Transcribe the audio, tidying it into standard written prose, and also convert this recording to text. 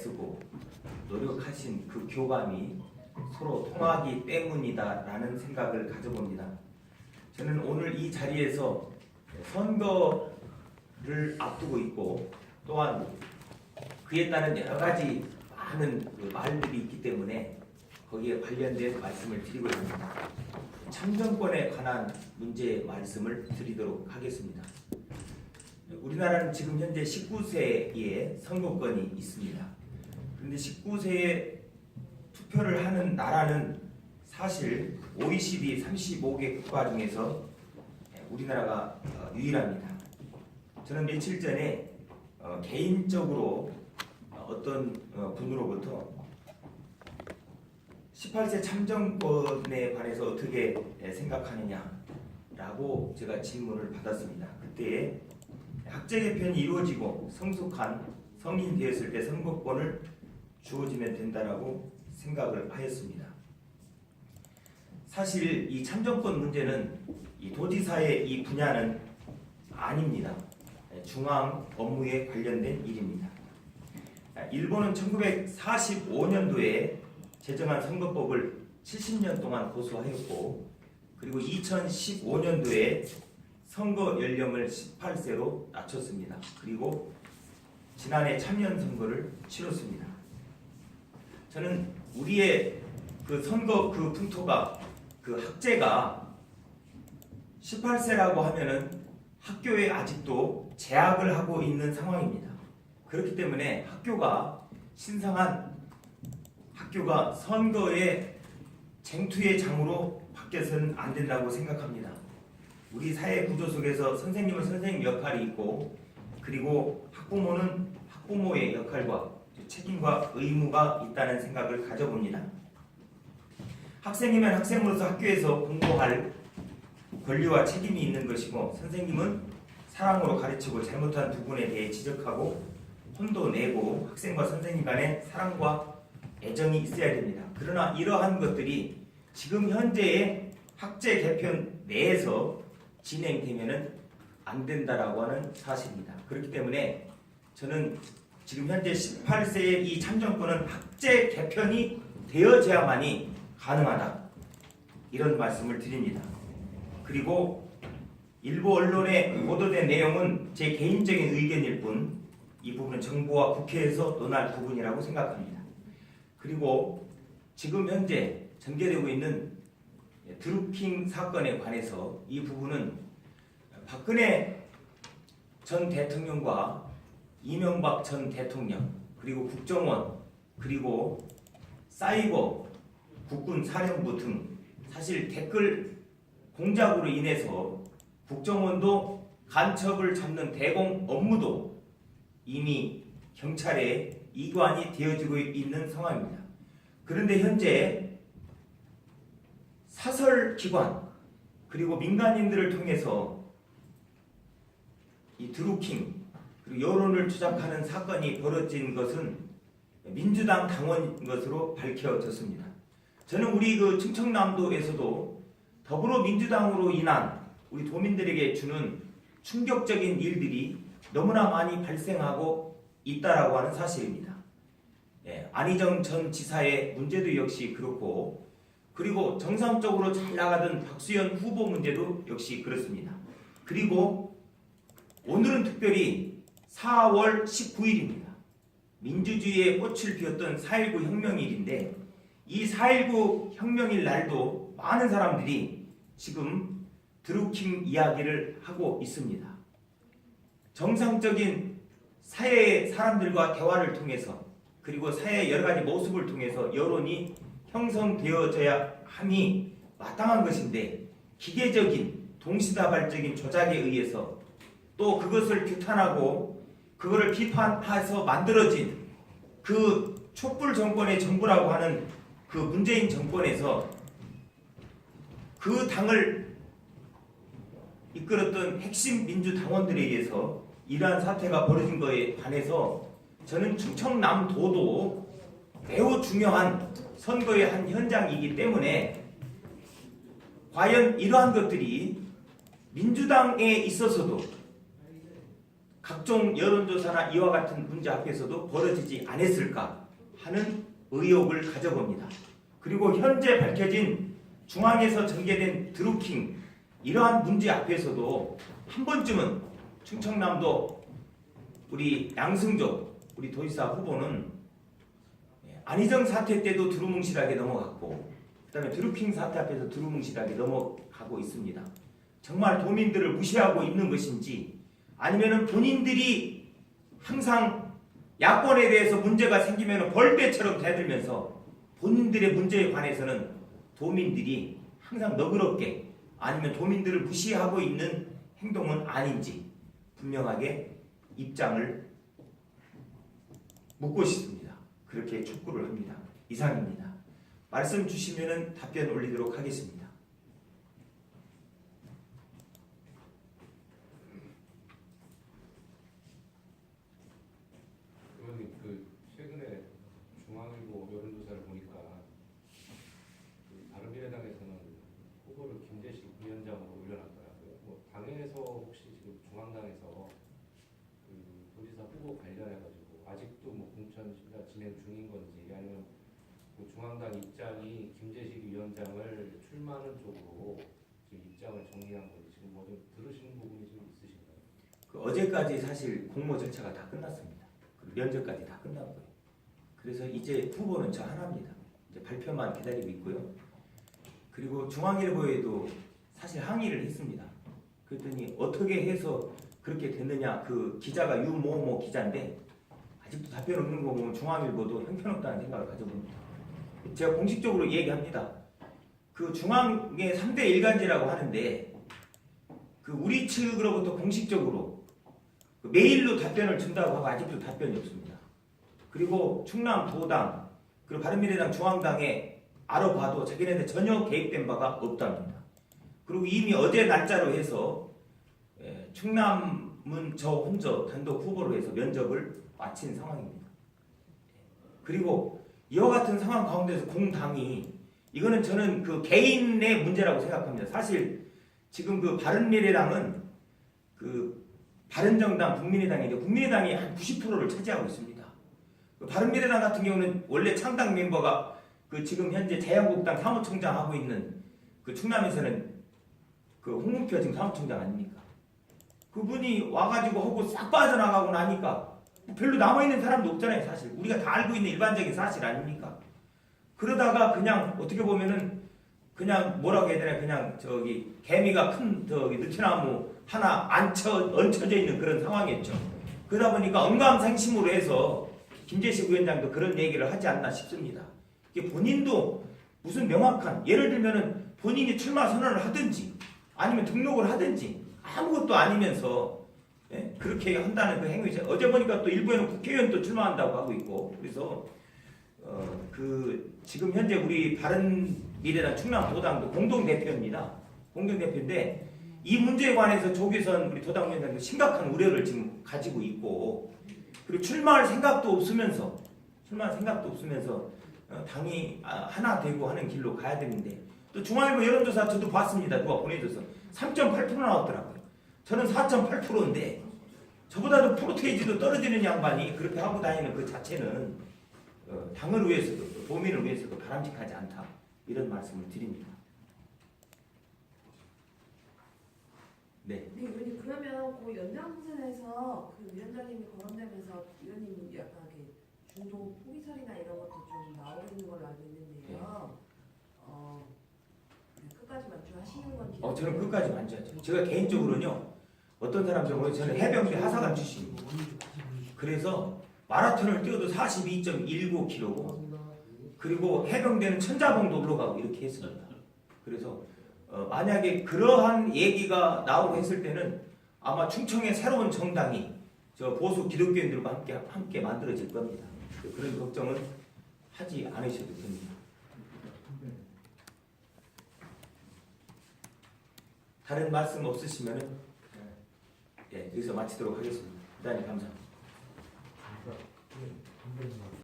쓰고 노력하신 그 교감이 서로 통하기 때문이다라는 생각을 가져봅니다. 저는 오늘 이 자리에서 선거를 앞두고 있고 또한 그에 따른 여러 가지 많은 그 말들이 있기 때문에 거기에 관련된 말씀을 드리고 있습니다. 참정권에 관한 문제 말씀을 드리도록 하겠습니다. 우리나라는 지금 현재 19세의 선거권이 있습니다. 그런데 19세에 투표를 하는 나라는 사실 OECD 35개 국가 중에서 우리나라가 유일합니다. 저는 며칠 전에 개인적으로 어떤 분으로부터 18세 참정권에 관해서 어떻게 생각하느냐라고 제가 질문을 받았습니다. 그때 학제 개편이 이루어지고 성숙한 성인이 되었을 때 선거권을 주어지면 된다라고 생각을 하였습니다. 사실 이 참정권 문제는 이 도지사의 이 분야는 아닙니다. 중앙 업무에 관련된 일입니다. 일본은 1945년도에 제정한 선거법을 70년 동안 고수하였고, 그리고 2015년도에 선거 연령을 18세로 낮췄습니다. 그리고 지난해 참여연 선거를 치렀습니다. 저는 우리의 그 선거 그 풍토가 그 학제가 18세라고 하면은 학교에 아직도 재학을 하고 있는 상황입니다. 그렇기 때문에 학교가 신성한 학교가 선거의 쟁투의 장으로 바뀌어서는 안 된다고 생각합니다. 우리 사회 구조 속에서 선생님은 선생님 역할이 있고, 그리고 학부모는 학부모의 역할과 책임과 의무가 있다는 생각을 가져봅니다. 학생이면 학생으로서 학교에서 공부할 권리와 책임이 있는 것이고, 선생님은 사랑으로 가르치고 잘못한 부분에 대해 지적하고 혼도 내고 학생과 선생님 간에 사랑과 애정이 있어야 됩니다. 그러나 이러한 것들이 지금 현재의 학제 개편 내에서 진행되면은 안 된다라고 하는 사실입니다. 그렇기 때문에 저는 지금 현재 18세의 이 참정권은 학제 개편이 되어져야만이 가능하다, 이런 말씀을 드립니다. 그리고 일부 언론에 보도된 내용은 제 개인적인 의견일 뿐, 이 부분은 정부와 국회에서 논할 부분이라고 생각합니다. 그리고 지금 현재 전개되고 있는 드루킹 사건에 관해서 이 부분은 박근혜 전 대통령과 이명박 전 대통령, 그리고 국정원, 그리고 사이버 국군 사령부 등 사실 댓글 공작으로 인해서 국정원도 간첩을 잡는 대공 업무도 이미 경찰에 이관이 되어지고 있는 상황입니다. 그런데 현재 사설기관 그리고 민간인들을 통해서 이 드루킹 그리고 여론을 조작하는 사건이 벌어진 것은 민주당 당원인 것으로 밝혀졌습니다. 저는 우리 그 충청남도에서도 더불어민주당으로 인한 우리 도민들에게 주는 충격적인 일들이 너무나 많이 발생하고 있다라고 하는 사실입니다. 안희정 전 지사의 문제도 역시 그렇고, 그리고 정상적으로 잘 나가던 박수현 후보 문제도 역시 그렇습니다. 그리고 오늘은 특별히 4월 19일입니다. 민주주의의 꽃을 피웠던 4.19 혁명일인데, 이 4.19 혁명일 날도 많은 사람들이 지금 드루킹 이야기를 하고 있습니다. 정상적인 사회의 사람들과 대화를 통해서, 그리고 사회의 여러 가지 모습을 통해서 여론이 형성되어져야 함이 마땅한 것인데, 기계적인 동시다발적인 조작에 의해서 또 그것을 규탄하고 그거를 비판해서 만들어진 그 촛불 정권의 정부라고 하는 그 문재인 정권에서 그 당을 이끌었던 핵심 민주당원들에 의해서 이러한 사태가 벌어진 것에 관해서 저는 충청남도도 매우 중요한 선거의 한 현장이기 때문에 과연 이러한 것들이 민주당에 있어서도 각종 여론조사나 이와 같은 문제 앞에서도 벌어지지 않았을까 하는 의혹을 가져봅니다. 그리고 현재 밝혀진 중앙에서 전개된 드루킹 이러한 문제 앞에서도 한 번쯤은 충청남도 우리 양승조 우리 도지사 후보는 안희정 사태 때도 두루뭉실하게 넘어갔고 그다음에 드루킹 사태 앞에서 두루뭉실하게 넘어가고 있습니다. 정말 도민들을 무시하고 있는 것인지 아니면은 본인들이 항상 야권에 대해서 문제가 생기면 벌떼처럼 대들면서 본인들의 문제에 관해서는 도민들이 항상 너그럽게 아니면 도민들을 무시하고 있는 행동은 아닌지 분명하게 입장을 묻고 싶습니다. 그렇게 촉구를 합니다. 이상입니다. 말씀 주시면은 답변 올리도록 하겠습니다. 의원님, 최근에 중앙일보 여론조사를 보니까 바른미래당에서는 후보를 김재식 위원장으로 올려놨더라고요. 당에서 혹시 지금 중앙당에서 도지사 후보 관련해가지고 아직도 공천이 진행 중인 건지 아니면 중앙당 입장이 김재식 위원장을 출마하는 쪽으로 지금 입장을 정리한 건지 지금 뭐 좀 들으신 부분이 좀 있으신가요? 어제까지 사실 공모 절차가 다 끝났습니다. 면접까지 다 끝났고요. 그래서 이제 후보는 저 하나입니다. 이제 발표만 기다리고 있고요. 그리고 중앙일보에도 사실 항의를 했습니다. 그랬더니 어떻게 해서 그렇게 됐느냐, 그 기자가 유모모 기자인데 아직도 답변 없는 거 보면 중앙일보도 형편없다는 생각을 가져봅니다. 제가 공식적으로 얘기합니다. 그 중앙의 3대 일간지라고 하는데 그 우리 측으로부터 공식적으로 메일로 답변을 준다고 하고 아직도 답변이 없습니다. 그리고 충남 도당 그리고 바른미래당 중앙당에 알아봐도 자기네들 전혀 개입된 바가 없답니다. 그리고 이미 어제 날짜로 해서 충남은 저 혼자 단독 후보로 해서 면접을 마친 상황입니다. 그리고 이와 같은 상황 가운데서 공당이 이거는 저는 그 개인의 문제라고 생각합니다. 사실 지금 그 바른미래당은 그 바른정당, 국민의당이 이제 국민의당이 한 90%를 차지하고 있습니다. 그 바른미래당 같은 경우는 원래 창당 멤버가 그 지금 현재 자유한국당 사무총장 하고 있는 그 충남에서는 그 홍문표 지금 사무총장 아닙니까? 그분이 와가지고 하고 싹 빠져나가고 나니까 별로 남아있는 사람도 없잖아요. 사실 우리가 다 알고 있는 일반적인 사실 아닙니까? 그러다가 그냥 어떻게 보면은 그냥 뭐라고 해야 되나 그냥 저기 개미가 큰 저기 느티나무 하나 얹혀져 있는 그런 상황이었죠. 그러다 보니까 언감생심으로 해서 김재식 위원장도 그런 얘기를 하지 않나 싶습니다. 이게 본인도 무슨 명확한 예를 들면은 본인이 출마 선언을 하든지 아니면 등록을 하든지 아무것도 아니면서 그렇게 한다는 그 행위죠. 어제 보니까 또 일부에는 국회의원도 출마한다고 하고 있고 그래서 그 지금 현재 우리 바른미래당 충남도당도 공동대표입니다. 공동대표인데 이 문제에 관해서 조계선 우리 도당위원장도 심각한 우려를 지금 가지고 있고 그리고 출마할 생각도 없으면서 당이 하나 되고 하는 길로 가야 되는데 또 중앙일보 여론조사 저도 봤습니다. 누가 보내줘서 3.8% 나왔더라고요. 저는 4.8%인데 저보다도 프로테이지도 떨어지는 양반이 그렇게 하고 다니는 그 자체는 당을 위해서도 도민을 위해서도 바람직하지 않다 이런 말씀을 드립니다. 네. 네, 의원님 그러면 그 연장선에서 그 위원장님이 거론되면서 위원님 약간 중도 포기설이나 이런 것도 좀 나오고 있는 걸로 알고 있는데요. 끝까지 만족하시는 건지? 저는 끝까지 만족하죠. 제가 개인적으로는요. 어떤 사람들 보면 저는 해병대 하사관 출신입니다. 그래서 마라톤을 뛰어도 42.19km고 그리고 해병대는 천자봉도 올라가고 이렇게 했습니다. 그래서 만약에 그러한 얘기가 나오고 했을 때는 아마 충청의 새로운 정당이 저 보수 기독교인들과 함께 만들어질 겁니다. 그런 걱정은 하지 않으셔도 됩니다. 다른 말씀 없으시면 여기서 마치도록 하겠습니다. 대단히 감사합니다.